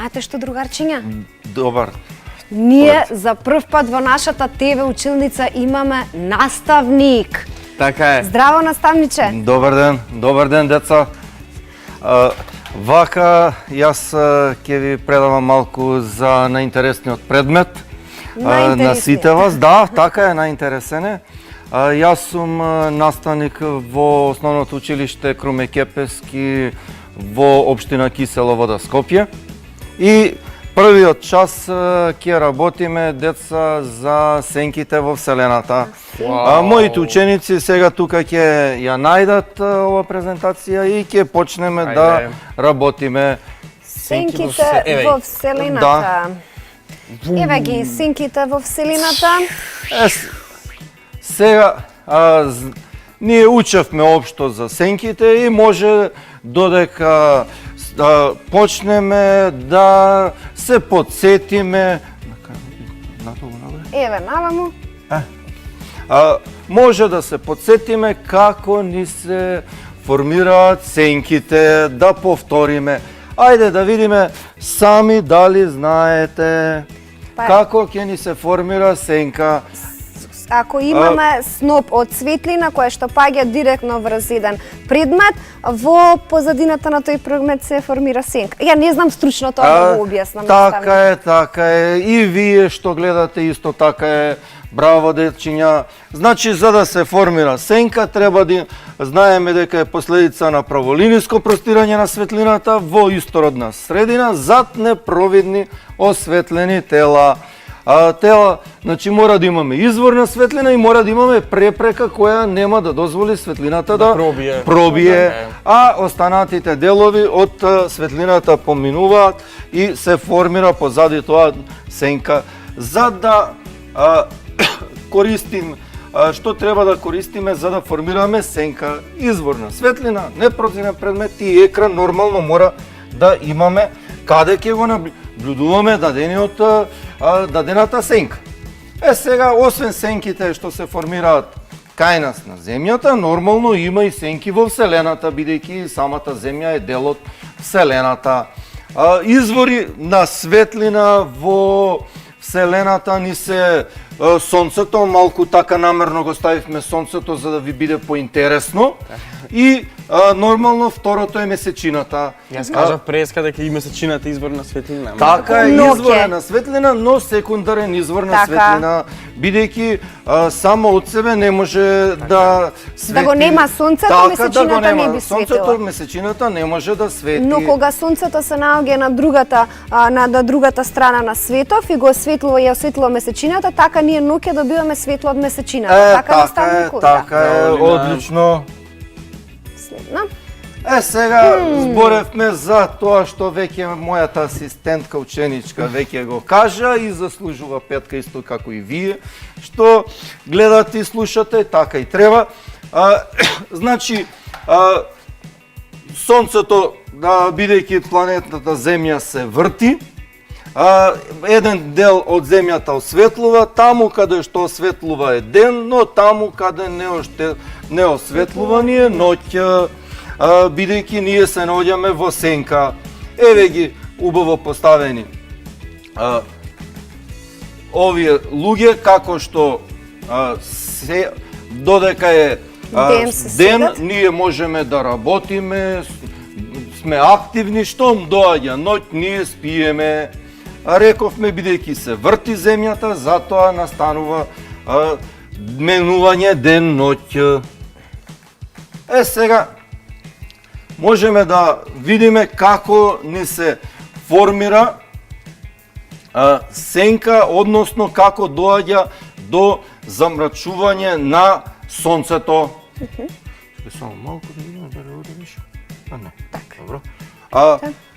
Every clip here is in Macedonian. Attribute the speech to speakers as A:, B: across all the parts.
A: Знаете што, другарчиња?
B: Добар.
A: Ние за прв пат во нашата ТВ училница имаме наставник.
C: Така е.
A: Здраво, наставниче.
B: Добар ден, деца. Вака, јас ќе ви предавам малку за најинтересниот предмет на сите вас. Да, така е, најинтересен е. Јас сум наставник во основното училиште Круме Кепески во општина Кисела Вода, Скопје. И првиот час ќе работиме, деца, за сенките во Вселената. Моите ученици сега тука ќе ја најдат ова презентација и ќе почнеме да работиме.
A: Сенките во Вселената. Еве ги сенките во Вселената.
B: Сега, ние учевме општо за сенките и може додека почнеме да се подсетиме.
A: Еве, наваму.
B: Може да се подсетиме како ни се формираат сенките, да повториме. Ајде да видиме сами дали знаете како ќе ни се формира сенка.
A: Ако имаме сноп од светлина која што паѓа директно врз еден предмет, во позадината на тој предмет се формира сенка. Ја не знам стручно тоа да го објаснам.
B: Така е. И вие што гледате исто така е. Браво, дечиња. Значи, за да се формира сенка, треба да знаеме дека е последица на праволиниско простирање на светлината во истородна средина зад непровидни осветлени тела. Значи, мора да имаме изворна светлина и мора да имаме препрека која нема да дозволи светлината да пробие, а останатите делови од светлината поминуваат и се формира позади тоа сенка. За да користим, што треба да користиме за да формираме сенка? Изворна светлина, непрозирен предмет и екран нормално мора да имаме каде ќе го наблюдуваме дадената сенка. Сега, освен сенките што се формираат кај нас на земјата, нормално има и сенки во Вселената, бидејќи самата земја е дел од Вселената. Извори на светлина во Вселената ни се Сонцето, малку така намерно го ставивме Сонцето за да ви биде поинтересно. И нормално второто е месечината.
C: Јас кажав преска дека и месечината е изворна светлина.
B: Така е, изворна светлина, но секундарен изворна светлина, бидејќи само од себе не може да свети.
A: Да го нема сонцето, месечината не би светила.
B: Сонцето, месечината не може да свети.
A: Но кога сонцето се наоѓа на другата страна на светов и го осветлува и осветлува месечината, така ние ноќе добиваме светло од месечината.
B: Така е, одлично. Сега зборевме за тоа што веќе мојата асистентка ученичка веќе го кажа и заслужува петка исто како и вие, што гледате и слушате, така и треба. Значи, Сонцето, бидејќи планетата Земја се врти, еден дел од Земјата осветлува, таму каде што осветлува е ден, но таму каде не осветлува ни е ноќ, бидејќи ние се наоѓаме во сенка. Еве ги убаво поставени овие луѓе, како што додека е ден, ние можеме да работиме, сме активни, штом доаѓа ноќ, ние спиеме. Рековме, бидејќи се врти земјата, затоа настанува менување ден-ноќ. Сега можеме да видиме како ни се формира сенка, односно како доаѓа до замрачување на сонцето. Само малку да видиме дали оде више. Не. Добро.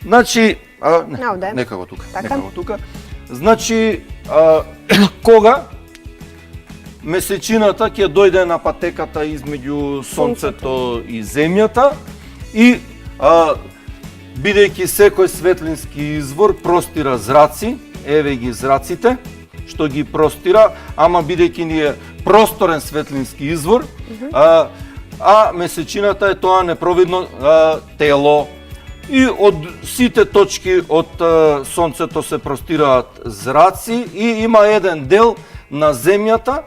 B: Значи, нека го тука. Значи, кога месечината ќе дојде на патеката измеѓу сонцето и земјата и бидејќи секој светлински извор простира зраци, еве ги зраците, што ги простира, ама бидејќи ни е просторен светлински извор, а месечината е тоа непровидно тело. и од сите точки од сонцето се простираат зраци и има еден дел на земјата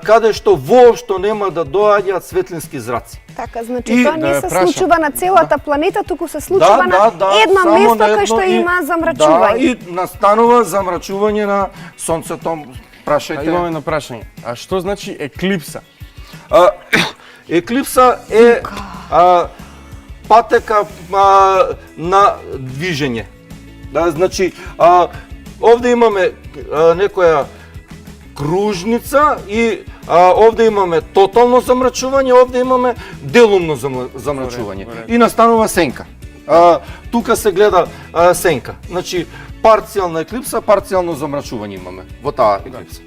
B: каде што воопшто нема да доаѓаат светлински зраци.
A: Така, значи
B: И
A: тоа не
C: да
A: се
C: прашам.
A: случува на целата планета, туку се случува на едно
B: само
A: место
B: на
A: кај
B: едно
A: што
B: и-
A: има
B: Да,
A: замрачување.
B: и настанува замрачување на сонцето.
C: А
B: Прашајте.
C: имаме едно прашање. А што значи еклипса?
B: Еклипса е патека на движење. Да, значи, овде имаме некоја кружница и овде имаме тотално замрачување, овде имаме делумно замрачување.
C: Добре.
B: И настанува сенка. Тука се гледа сенка. Значи, парцијална еклипса, парцијално замрачување имаме во таа еклипса.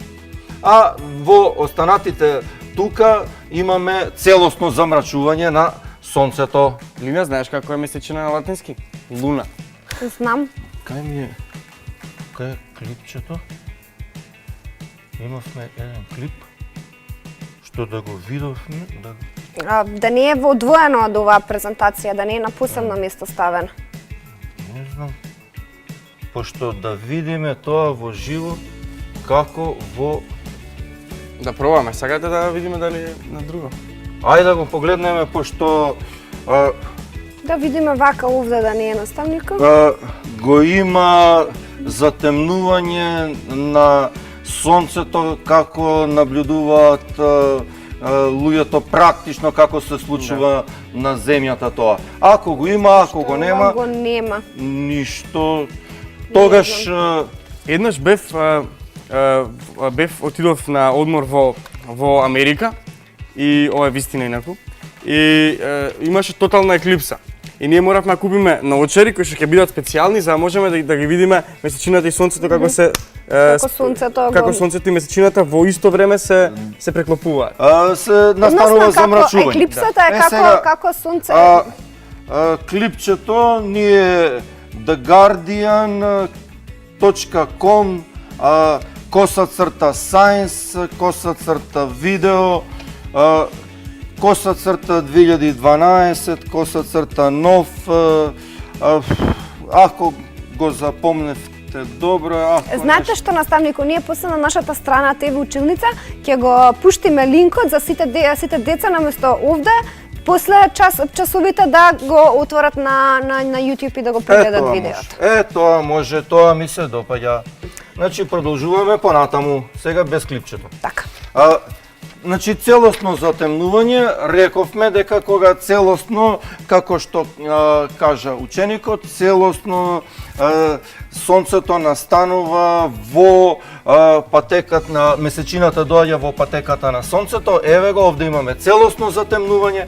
B: А во останатите тука имаме целосно замрачување на сонцето.
C: Лина, знаеш како е месечина на латински? Луна.
A: Знам.
B: Кај ми е? Кај е клипчето? Имавме еден клип што да го видовме,
A: Да не е во одвоено од оваа презентација, да не е на посебно место ставен.
B: не знам. Пошто да видиме тоа во живо како во.
C: Да пробаме, сакате да видиме дали е на друго.
B: Ајде да го погледнеме пошто
A: Да видиме вака овде да не е наставникот.
B: го има затемнување на сонцето како наблюдуваат луѓето практично како се случува на земјата тоа. Ако го има, ако го нема,
A: Го нема.
B: ништо. Тогаш
C: Еднаш отидов на одмор во Америка и ова е вистина инаку. И имаше тотална еклипса. И ние моравме да купиме наочари кои што ќе бидат специјални за да можеме да ги видиме месечината и сонцето како се
A: Како сонцето
C: како сонцето и месечината во исто време се преклопуваат.
B: се настанува
A: Односно, како
B: замрачување.
A: еклипсата е
B: сега,
A: како сонце.
B: Клипчето ни е theguardian.com, _science, _video, _2012, _нов. Ако го запомневте добро, ако
A: Знаете што, наставнико, ние после на нашата страна ТВ училница ќе го пуштиме линкот за сите деца наместо овде, после часовите да го отворат на YouTube и да го погледат видеото.
B: Тоа може, тоа ми се допаѓа. Значи продолжуваме понатаму, сега без клипчето.
A: Така.
B: Значи целосно затемнување, рековме дека кога целосно, како што кажа ученикот, целосно сонцето настанува во патеката на месечината, доаѓа во патеката на сонцето. Еве го, овде имаме целосно затемнување,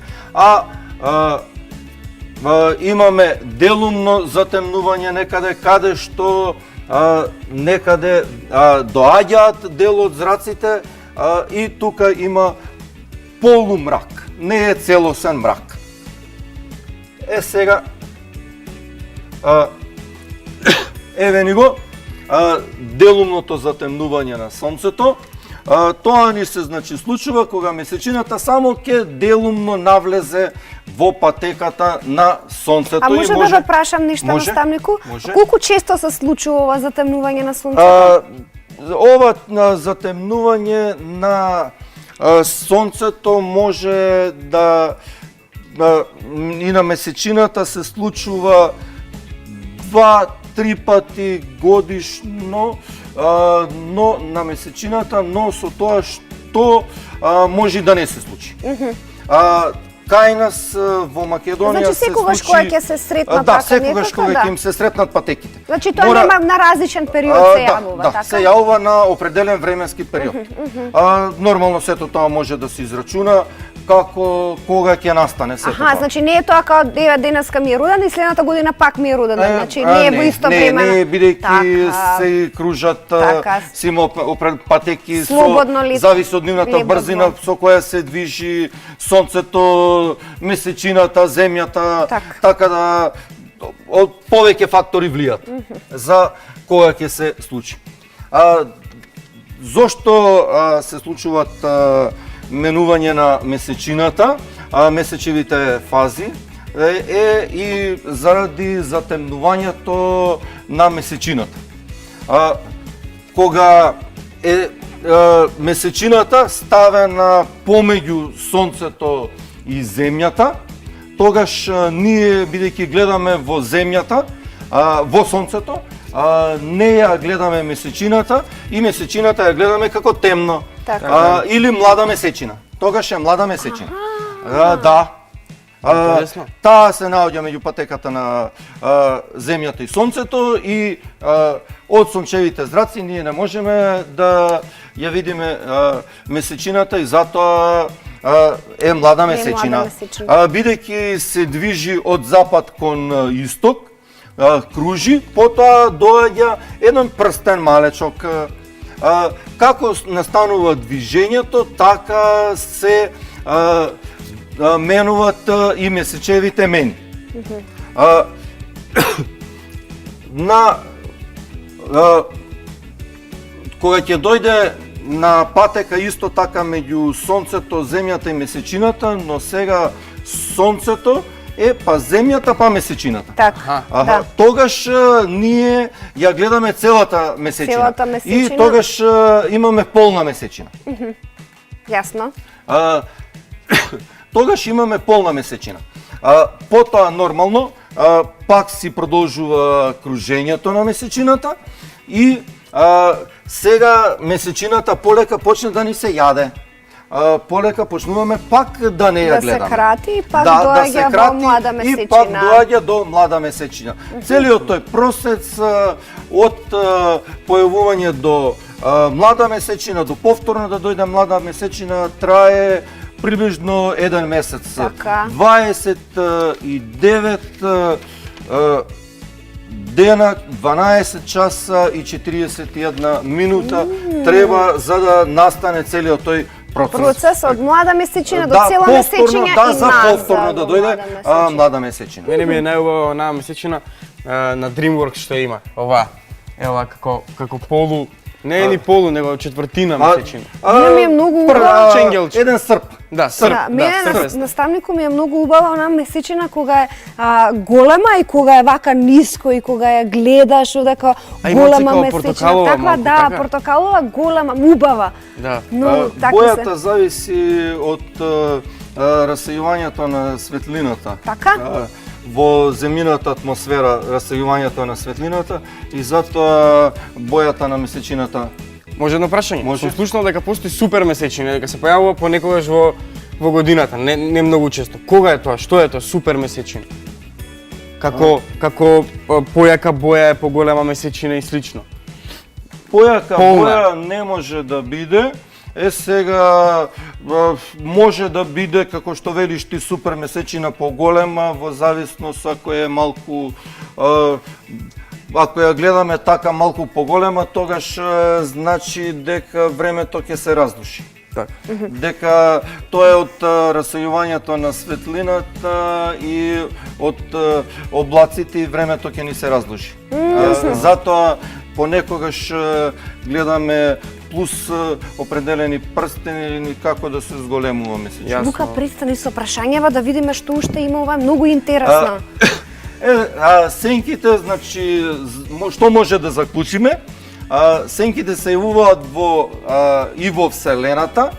B: имаме делумно затемнување некаде каде што некаде доаѓаат дел од зраците и тука има полумрак, не е целосен мрак. Сега еве ни го делумното затемнување на сонцето. Тоа ни се случува кога месечината само ќе делумно навлезе во патеката на сонцето.
A: А може да ве прашам нешто,
B: Може?
A: наставнику?
B: Може.
A: Колку често се случува ова затемнување на сонцето?
B: Ова затемнување на сонцето може да и на месечината се случува 2-3 пати годишно, но на месечината, но со тоа што може да не се случи. Кај нас во Македонија
A: Значи секогаш кога ќе се сретнат така
B: секогаш
A: некако,
B: кога
A: да.
B: ќе им се сретнат патеките.
A: Значи тоа нема на различен период се јавува,
B: Да,
A: така?
B: се јавува на определен временски период. Нормално сето тоа може да се израчуна кога ќе настане сето тоа.
A: Значи не е тоа као денеска ми е роден и следната година пак ми е роден, значи не е во исто време.
B: Не, бидејќи се кружат си има патеки
A: Слободно ли,
B: зависи од нивната
A: лебедно.
B: брзина со која се движи сонцето, месечината, земјата, така да повеќе фактори влијат за кога ќе се случи. Зошто се случуваат менување на месечината, месечевите фази? е и заради затемнувањето на месечината. Кога е месечината ставена помеѓу сонцето и земјата, тогаш ние, бидејќи гледаме во земјата, во сонцето, не ја гледаме месечината и месечината ја гледаме како темно.
A: Така.
B: Или млада месечина. Тогаш е млада месечина. Да.
C: Интересно.
B: Таа се наоѓа меѓу патеката на земјата и сонцето и од сончевите зраци ние не можеме да ја видиме месечината и затоа е млада месечина. Бидејќи се движи од запад кон исток, кружи, потоа доаѓа еден прстен малечок. Како настанува движењето, така се менуват и месечевите мени. Кога ќе дојде на патека исто така меѓу сонцето, земјата и месечината, но сега сонцето е па земјата па месечината.
A: Така, да.
B: Тогаш ние ја гледаме целата месечина.
A: Целата месечина.
B: И тогаш имаме полна месечина.
A: Јасно.
B: Тогаш имаме полна месечина. Потоа нормално пак си продолжува кружењето на месечината и сега месечината полека почне да ни се јаде. Полека почнуваме пак да не ја гледаме.
A: Да се крати и пак доаѓа во млада месечина.
B: И пак доаѓа до млада месечина. Целиот тој процес од појавување до млада месечина, до повторно да дојде млада месечина, трае приближно 1 месец.
A: Така.
B: 29 дена, 12 часа и 41 минута треба за да настане целиот тој
A: процес од млада месечина до цела месечина и
B: назад.
A: за
B: повторно да дојде млада месечина.
C: Мене ми е најубава онаа месечина на DreamWorks што има. Ова, ева како полу, не е ни полу, него четвртина месечина.
A: Ми е многу убава.
C: Ченгелче.
B: Еден срп.
C: Да, срп.
A: Да, мене
C: срп.
A: наставникот ми е многу убава онаа месечина кога е голема и кога е вака ниско и кога ја гледаш одека голема
C: како
A: месечина.
C: портокалова
A: Таква,
C: малку,
A: да,
C: така?
A: портокалова голема, убава.
C: Да.
A: Но така
B: Бојата
A: се.
B: зависи од расејувањето на светлината.
A: Така?
B: Во земјината атмосфера расејувањето на светлината и затоа бојата на месечината.
C: Може едно прашање?
B: Може.
C: Сум слушнал дека постои супер месечина, дека се појавува понекогаш во годината, не многу често. Кога е тоа? Што е тоа супер месечина? Како појака боја е поголема месечина и слично.
B: Појака
C: Полна.
B: боја не може да биде. Сега може да биде, како што велиш ти, супер месечина поголема, во зависност ако е малку ако ја гледаме така малку поголема, тогаш значи дека времето ќе се раздуши.
C: Така.
B: Дека тоа е од расејувањето на светлината и од облаците и времето ќе ни се раздуши. Затоа понекогаш гледаме плюс определени прстени или како да се зголемува месечина.
A: Лука, престани со прашањава да видиме што уште има, ова е многу интересно.
B: Сенките, значи, што може да заклучиме? Сенките се јавуваат и во Вселената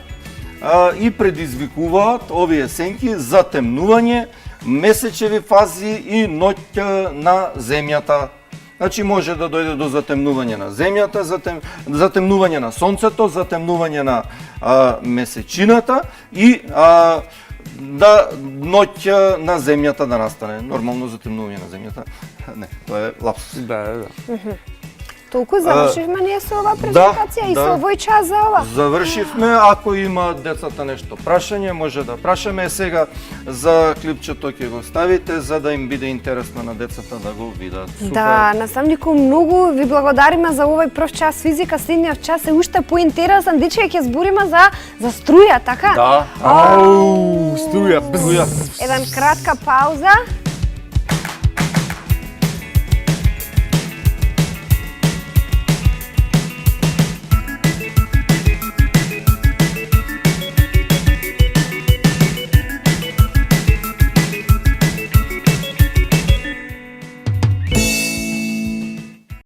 B: и предизвикуваат овие сенки затемнување, месечеви фази и ноќ на Земјата. Значи може да дојде до затемнување на Земјата, затемнување на Сонцето, затемнување на месечината и да ноќ на Земјата да настане. Нормално затемнување на Земјата. Не, тоа е лапсус.
C: Да.
A: Толку завршивме ние со оваа презентација и со овој час за ова.
B: Завршивме. Ако има децата нешто прашање, може да прашаме. Сега за клипчето ќе го ставите за да им биде интересно на децата да го видат.
A: Да, наставнику, многу ви благодариме за овој прв час физика. Следниот час е уште поинтересен. Дече ќе збориме за струја, така?
B: Да.
C: Струја.
A: Еден кратка пауза.